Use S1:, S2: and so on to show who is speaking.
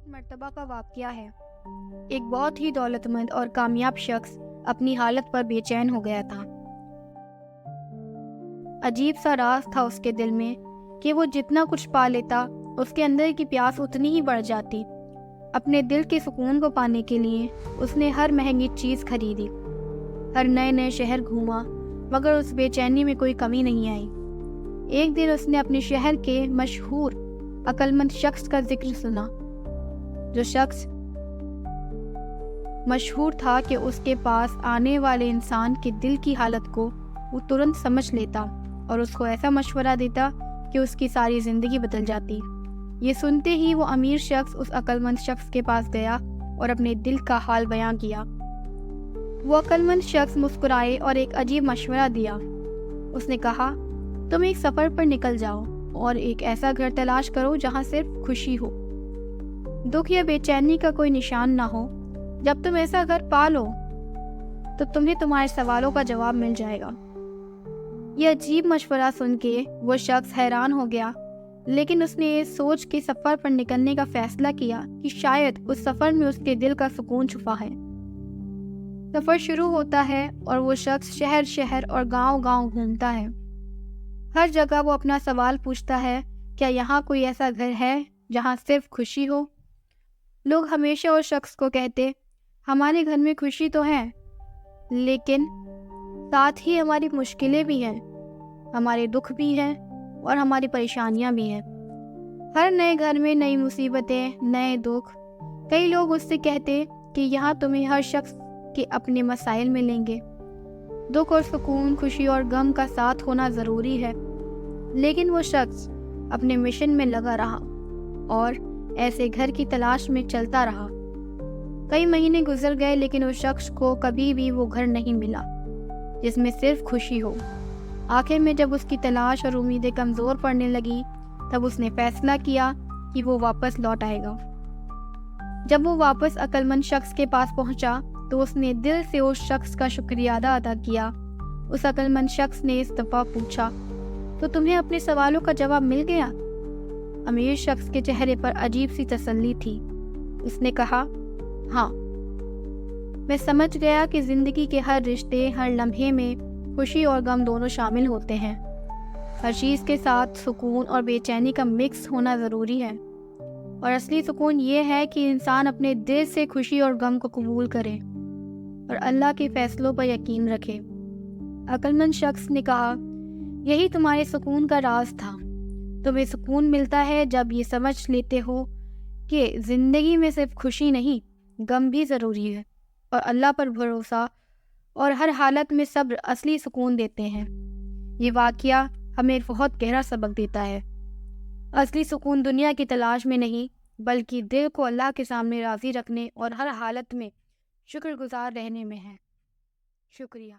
S1: مرتبہ کا واقعہ ہے۔ ایک بہت ہی دولت مند اور کامیاب شخص اپنی حالت پر بے چین ہو گیا تھا۔ عجیب سا راز تھا اس کے دل میں کہ وہ جتنا کچھ پا لیتا اس کے اندر کی پیاس اتنی ہی بڑھ جاتی۔ اپنے دل کے سکون کو پانے کے لیے اس نے ہر مہنگی چیز خریدی، ہر نئے شہر گھوما، مگر اس بے چینی میں کوئی کمی نہیں آئی۔ ایک دن اس نے اپنے شہر کے مشہور عقل مند شخص کا ذکر سنا، جو شخص مشہور تھا کہ اس کے پاس آنے والے انسان کے دل کی حالت کو وہ ترنت سمجھ لیتا اور اس کو ایسا مشورہ دیتا کہ اس کی ساری زندگی بدل جاتی۔ یہ سنتے ہی وہ امیر شخص اس عقل مند شخص کے پاس گیا اور اپنے دل کا حال بیان کیا۔ وہ عقل مند شخص مسکرائے اور ایک عجیب مشورہ دیا۔ اس نے کہا، تم ایک سفر پر نکل جاؤ اور ایک ایسا گھر تلاش کرو جہاں صرف خوشی ہو، دکھ یا بے چینی کا کوئی نشان نہ ہو۔ جب تم ایسا گھر پا لو تو تمہیں تمہارے سوالوں کا جواب مل جائے گا۔ یہ عجیب مشورہ سن کے وہ شخص حیران ہو گیا، لیکن اس نے یہ سوچ کے سفر پر نکلنے کا فیصلہ کیا کہ شاید اس سفر میں اس کے دل کا سکون چھپا ہے۔ سفر شروع ہوتا ہے اور وہ شخص شہر شہر اور گاؤں گاؤں گھومتا ہے۔ ہر جگہ وہ اپنا سوال پوچھتا ہے، کیا یہاں کوئی ایسا گھر ہے جہاں صرف خوشی ہو؟ لوگ ہمیشہ اس شخص کو کہتے، ہمارے گھر میں خوشی تو ہے، لیکن ساتھ ہی ہماری مشکلیں بھی ہیں، ہمارے دکھ بھی ہیں اور ہماری پریشانیاں بھی ہیں۔ ہر نئے گھر میں نئی مصیبتیں، نئے دکھ۔ کئی لوگ اس سے کہتے کہ یہاں تمہیں ہر شخص کے اپنے مسائل ملیں گے، دکھ اور سکون، خوشی اور غم کا ساتھ ہونا ضروری ہے۔ لیکن وہ شخص اپنے مشن میں لگا رہا اور ایسے گھر کی تلاش میں چلتا رہا۔ کئی مہینے گزر گئے لیکن اس شخص کو کبھی بھی وہ گھر نہیں ملا جس میں صرف خوشی ہو۔ آخر میں جب اس کی تلاش اور امیدیں کمزور پڑنے لگی، تب اس نے فیصلہ کیا کہ وہ واپس لوٹ آئے گا۔ جب وہ واپس عقل مند شخص کے پاس پہنچا تو اس نے دل سے اس شخص کا شکریہ ادا کیا۔ اس عقل مند شخص نے اس دفعہ پوچھا، تو تمہیں اپنے سوالوں کا جواب مل گیا؟ امیر شخص کے چہرے پر عجیب سی تسلی تھی۔ اس نے کہا، ہاں، میں سمجھ گیا کہ زندگی کے ہر رشتے، ہر لمحے میں خوشی اور غم دونوں شامل ہوتے ہیں۔ ہر چیز کے ساتھ سکون اور بے چینی کا مکس ہونا ضروری ہے، اور اصلی سکون یہ ہے کہ انسان اپنے دل سے خوشی اور غم کو قبول کرے اور اللہ کے فیصلوں پر یقین رکھے۔ عقل مند شخص نے کہا، یہی تمہارے سکون کا راز تھا۔ تمہیں سکون ملتا ہے جب یہ سمجھ لیتے ہو کہ زندگی میں صرف خوشی نہیں، غم بھی ضروری ہے، اور اللہ پر بھروسہ اور ہر حالت میں صبر اصلی سکون دیتے ہیں۔ یہ واقعہ ہمیں بہت گہرا سبق دیتا ہے۔ اصلی سکون دنیا کی تلاش میں نہیں، بلکہ دل کو اللہ کے سامنے راضی رکھنے اور ہر حالت میں شکر گزار رہنے میں ہے۔ شکریہ۔